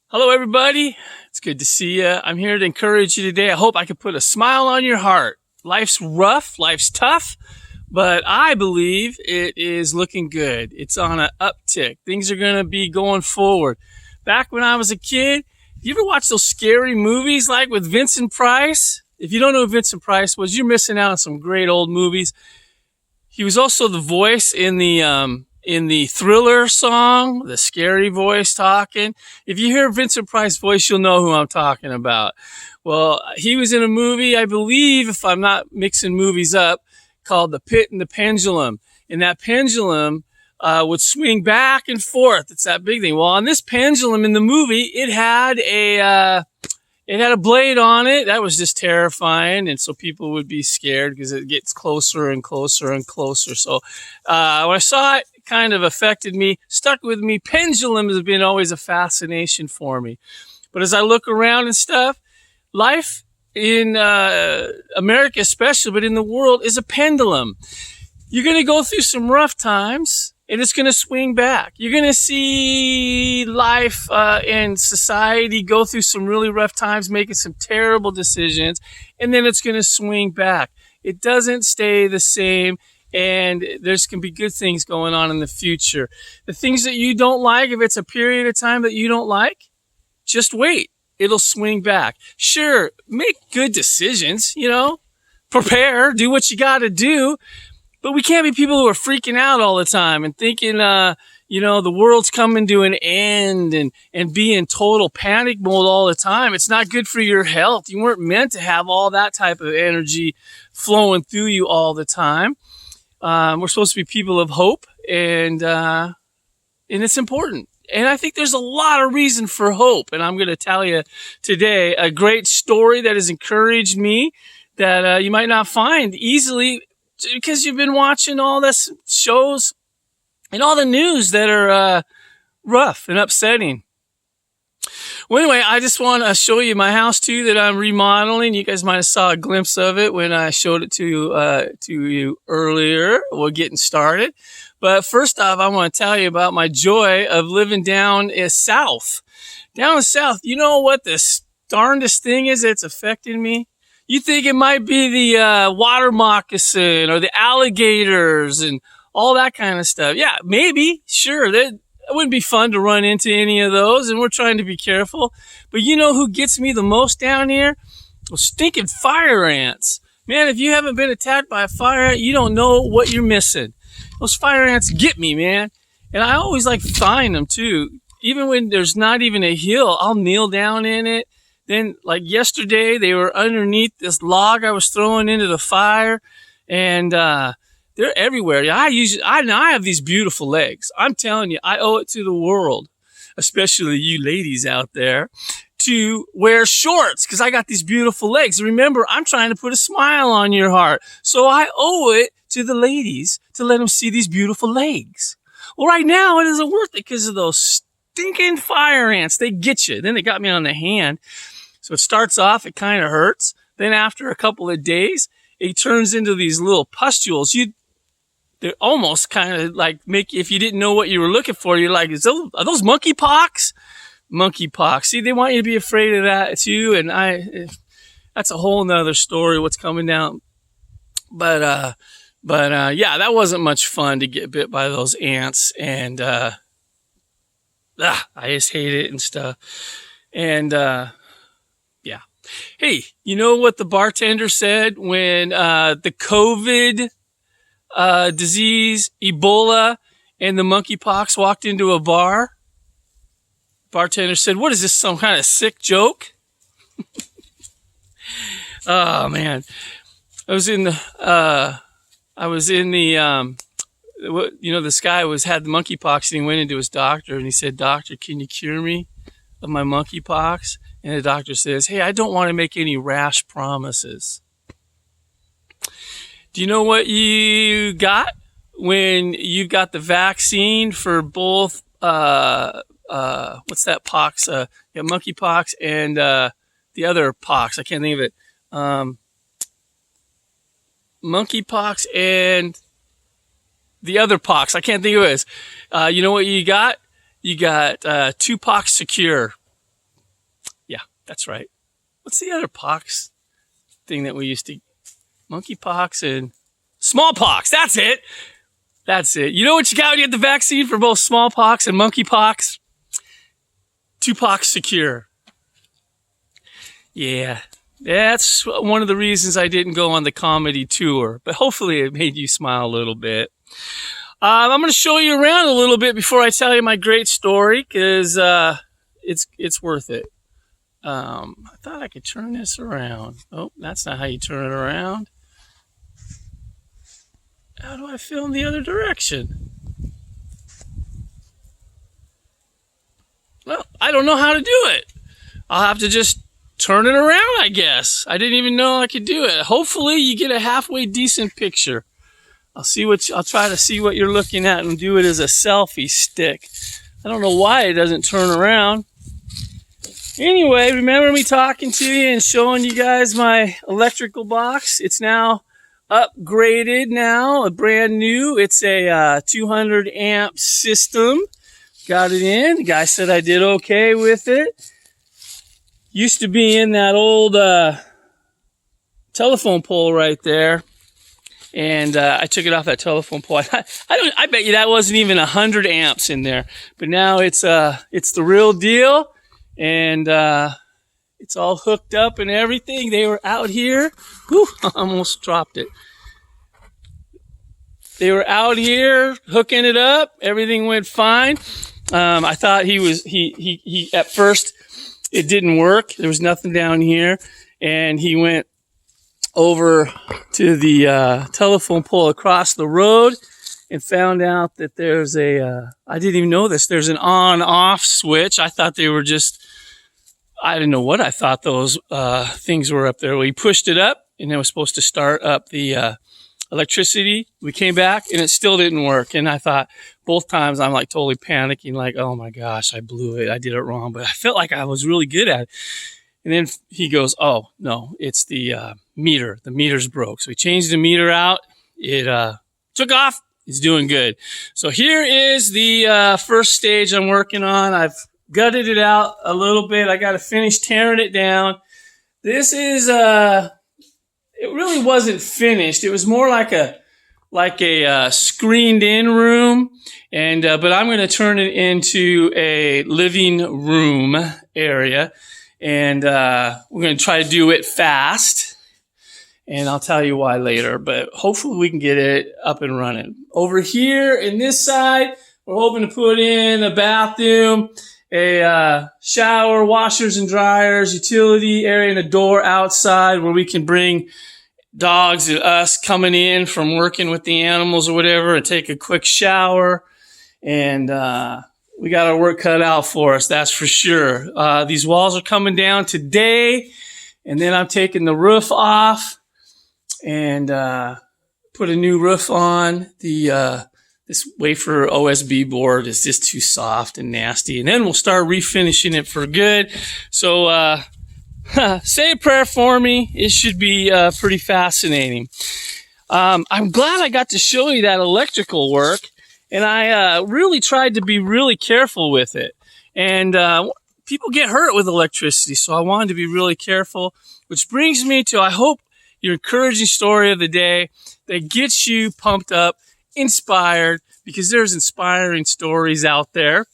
Hello, everybody. It's good to see you. I'm here to encourage you today. I hope I can put a smile on your heart. Life's rough, life's tough, but I believe it is looking good. It's on an uptick. Things are going to be going forward. Back when I was a kid, you ever watch those scary movies like with Vincent Price? If you don't know who Vincent Price was, you're missing out on some great old movies. He was also the voice in the Thriller song, the scary voice talking. If you hear Vincent Price's voice, you'll know who I'm talking about. Well, he was in a movie, I believe, if I'm not mixing movies up, called The Pit and the Pendulum. And that pendulum would swing back and forth. It's that big thing. Well, on this pendulum in the movie, it had a blade on it. That was just terrifying. And so people would be scared because it gets closer and closer and closer. So when I saw it, kind of affected me, stuck with me. Pendulum has been always a fascination for me. But as I look around and stuff, life in America especially, but in the world, is a pendulum. You're going to go through some rough times, and it's going to swing back. You're going to see life and society go through some really rough times, making some terrible decisions, and then it's going to swing back. It doesn't stay the same. And there's going to be good things going on in the future. The things that you don't like, if it's a period of time that you don't like, just wait. It'll swing back. Sure, make good decisions, prepare, do what you got to do. But we can't be people who are freaking out all the time and thinking, the world's coming to an end and be in total panic mode all the time. It's not good for your health. You weren't meant to have all that type of energy flowing through you all the time. We're supposed to be people of hope, and it's important. And I think there's a lot of reason for hope. And I'm going to tell you today a great story that has encouraged me that you might not find easily because you've been watching all this shows and all the news that are rough and upsetting. Well, anyway, I just want to show you my house, too, that I'm remodeling. You guys might have saw a glimpse of it when I showed it to you earlier. We're getting started. But first off, I want to tell you about my joy of living down south. Down south, you know what the darndest thing is that's affecting me? You think it might be the water moccasin or the alligators and all that kind of stuff. Yeah, maybe, sure, it wouldn't be fun to run into any of those, and we're trying to be careful. But you know who gets me the most down here? Those stinking fire ants. Man, if you haven't been attacked by a fire ant, you don't know what you're missing. Those fire ants get me, man. And I always like find them, too. Even when there's not even a hill, I'll kneel down in it. Then, like yesterday, they were underneath this log I was throwing into the fire, and they're everywhere. I have these beautiful legs. I'm telling you, I owe it to the world, especially you ladies out there, to wear shorts because I got these beautiful legs. Remember, I'm trying to put a smile on your heart. So I owe it to the ladies to let them see these beautiful legs. Well, right now, it isn't worth it because of those stinking fire ants. They get you. Then they got me on the hand. So it starts off, it kind of hurts. Then after a couple of days, it turns into these little pustules. They're almost kind of like if you didn't know what you were looking for, you're like, are those monkeypox? Monkeypox. See, they want you to be afraid of that too. And that's a whole nother story, what's coming down. But yeah, that wasn't much fun to get bit by those ants. And, I just hate it and stuff. And, yeah. Hey, you know what the bartender said when, the COVID disease, Ebola, and the monkeypox walked into a bar? Bartender said, "What is this, some kind of sick joke?" Oh man, this guy had the monkeypox and he went into his doctor and he said, "Doctor, can you cure me of my monkeypox?" And the doctor says, "Hey, I don't want to make any rash promises." Do you know what you got when you got the vaccine for both, what's that pox? Monkeypox and the other pox. I can't think of it. Monkeypox and the other pox. I can't think of it. You know what you got? You got Tupac Secure. That's right. What's the other pox thing that we used to? Monkeypox and smallpox. That's it. That's it. You know what you got when you get the vaccine for both smallpox and monkeypox? Tupac secure. Yeah. That's one of the reasons I didn't go on the comedy tour, but hopefully it made you smile a little bit. I'm going to show you around a little bit before I tell you my great story, because it's worth it. I thought I could turn this around. Oh, that's not how you turn it around. How do I film the other direction? Well, I don't know how to do it. I'll have to just turn it around, I guess. I didn't even know I could do it. Hopefully you get a halfway decent picture. I'll try to see what you're looking at and do it as a selfie stick. I don't know why it doesn't turn around. Anyway, remember me talking to you and showing you guys my electrical box? It's now upgraded now, brand new. It's a 200 amp system. Got it in. The guy said I did okay with it. Used to be in that old telephone pole right there, and I took it off that telephone pole. I bet you that wasn't even 100 amps in there, but now it's the real deal, and it's all hooked up and everything. They were out here. Whew, I almost dropped it. They were out here hooking it up. Everything went fine. I thought he at first. It didn't work. There was nothing down here. And he went over to the telephone pole across the road and found out that there's I didn't even know this, there's an on-off switch. I thought they were I didn't know what I thought those things were up there. Well, he pushed it up, and it was supposed to start up the electricity. We came back, and it still didn't work. And I thought, both times I'm like totally panicking, like, oh my gosh, I blew it. I did it wrong. But I felt like I was really good at it. And then he goes, oh no, it's the meter. The meter's broke. So he changed the meter out. It took off. It's doing good. So here is the first stage I'm working on. I've gutted it out a little bit. I got to finish tearing it down. This is it really wasn't finished. It was more like a screened in room, and but I'm going to turn it into a living room area, and we're going to try to do it fast, and I'll tell you why later, but hopefully we can get it up and running. Over here in this side, we're hoping to put in a bathroom, a shower, washers and dryers, utility area, and a door outside where we can bring dogs and us coming in from working with the animals or whatever and take a quick shower. And we got our work cut out for us, that's for sure. These walls are coming down today, and then I'm taking the roof off and put a new roof on. This wafer OSB board is just too soft and nasty, and then we'll start refinishing it for good. So say a prayer for me. It should be pretty fascinating. I'm glad I got to show you that electrical work, and I really tried to be really careful with it. And people get hurt with electricity, so I wanted to be really careful, which brings me to, I hope, your encouraging story of the day that gets you pumped up, inspired, because there's inspiring stories out there.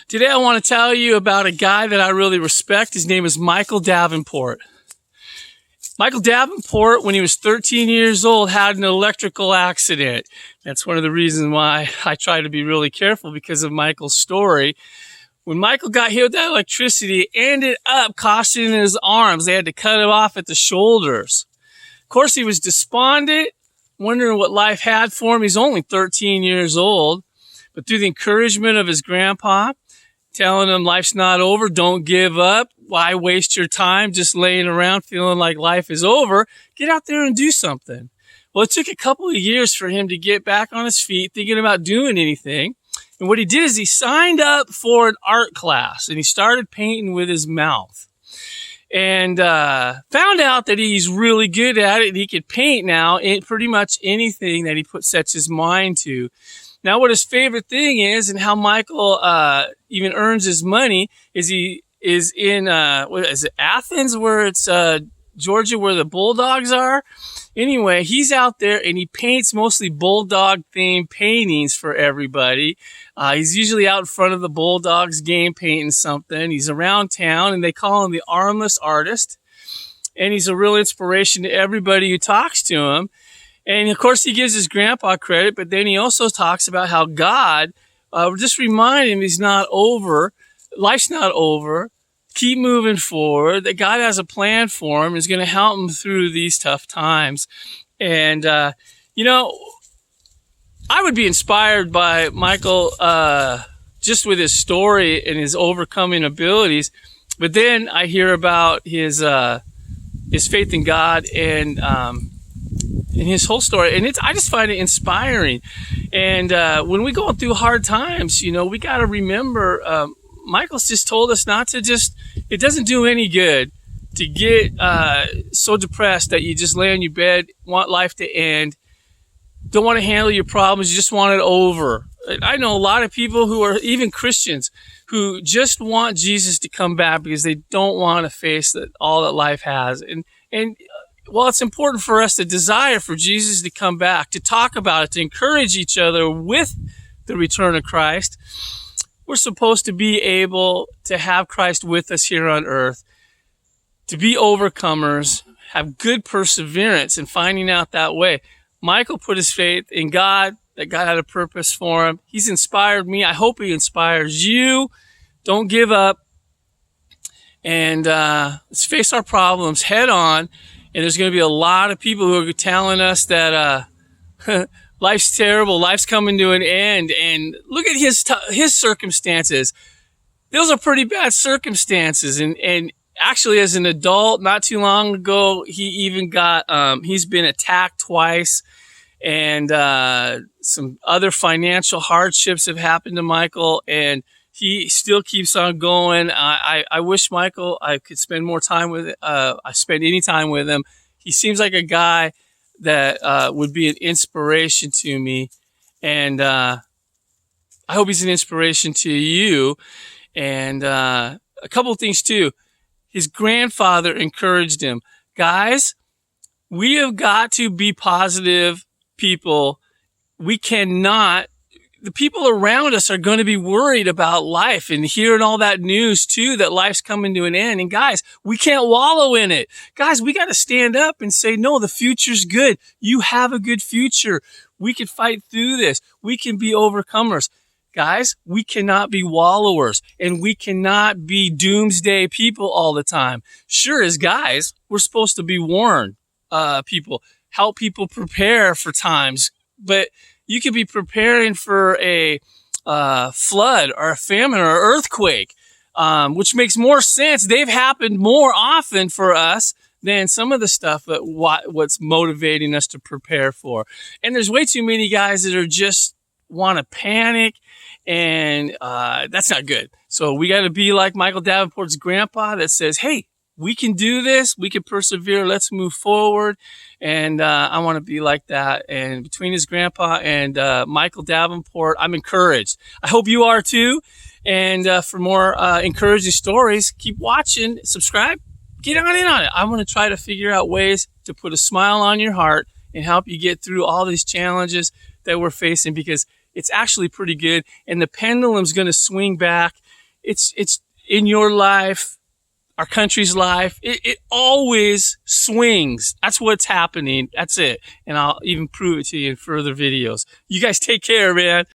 Today I want to tell you about a guy that I really respect. His name is Michael Davenport. Michael Davenport, when he was 13 years old, had an electrical accident. That's one of the reasons why I try to be really careful, because of Michael's story. When Michael got hit with that electricity, it ended up costing his arms. They had to cut him off at the shoulders. Of course, he was despondent, wondering what life had for him. He's only 13 years old. But through the encouragement of his grandpa, telling him life's not over, don't give up, why waste your time just laying around feeling like life is over? Get out there and do something. Well, it took a couple of years for him to get back on his feet, thinking about doing anything. And what he did is he signed up for an art class, and he started painting with his mouth. And found out that he's really good at it, and he could paint now in pretty much anything that he sets his mind to. Now, what his favorite thing is, and how Michael even earns his money, is he is in, what is it, Athens, where it's Georgia, where the Bulldogs are. Anyway, he's out there and he paints mostly Bulldog themed paintings for everybody. He's usually out in front of the Bulldogs game painting something. He's around town and they call him the Armless Artist. And he's a real inspiration to everybody who talks to him. And of course, he gives his grandpa credit, but then he also talks about how God, just remind him he's not over. Life's not over. Keep moving forward, that God has a plan for him, is going to help him through these tough times. And, you know, I would be inspired by Michael, just with his story and his overcoming abilities. But then I hear about his faith in God and his whole story. And I just find it inspiring. And, when we go through hard times, you know, we got to remember, Michael's just told us not to it doesn't do any good to get so depressed that you just lay on your bed, want life to end, don't want to handle your problems, you just want it over. I know a lot of people who are even Christians who just want Jesus to come back because they don't want to face all that life has. And while it's important for us to desire for Jesus to come back, to talk about it, to encourage each other with the return of Christ, we're supposed to be able to have Christ with us here on earth, to be overcomers, have good perseverance in finding out that way. Michael put his faith in God, that God had a purpose for him. He's inspired me. I hope he inspires you. Don't give up. And let's face our problems head on. And there's going to be a lot of people who are telling us that life's terrible, life's coming to an end, and look at his circumstances. Those are pretty bad circumstances, and actually, as an adult, not too long ago, he even got he's been attacked twice, and some other financial hardships have happened to Michael, and he still keeps on going. I wish Michael I could spend more time with. I spend any time with him. He seems like a guy that would be an inspiration to me. And I hope he's an inspiration to you. And a couple of things, too. His grandfather encouraged him. Guys, we have got to be positive people. We cannot. The people around us are going to be worried about life and hearing all that news too, that life's coming to an end. And guys, we can't wallow in it. Guys, we got to stand up and say, no, the future's good. You have a good future. We can fight through this. We can be overcomers. Guys, we cannot be wallowers, and we cannot be doomsday people all the time. Sure, as guys, we're supposed to be warned, people, help people prepare for times, but you could be preparing for a flood or a famine or an earthquake, which makes more sense. They've happened more often for us than some of the stuff that what's motivating us to prepare for. And there's way too many guys that are just want to panic, and that's not good. So we got to be like Michael Davenport's grandpa that says, hey, we can do this. We can persevere. Let's move forward. And I want to be like that. And between his grandpa and Michael Davenport, I'm encouraged. I hope you are too. And for more encouraging stories, keep watching, subscribe, get on in on it. I want to try to figure out ways to put a smile on your heart and help you get through all these challenges that we're facing, because it's actually pretty good. And the pendulum's going to swing back. It's in your life, our country's life. It always swings. That's what's happening. That's it. And I'll even prove it to you in further videos. You guys take care, man.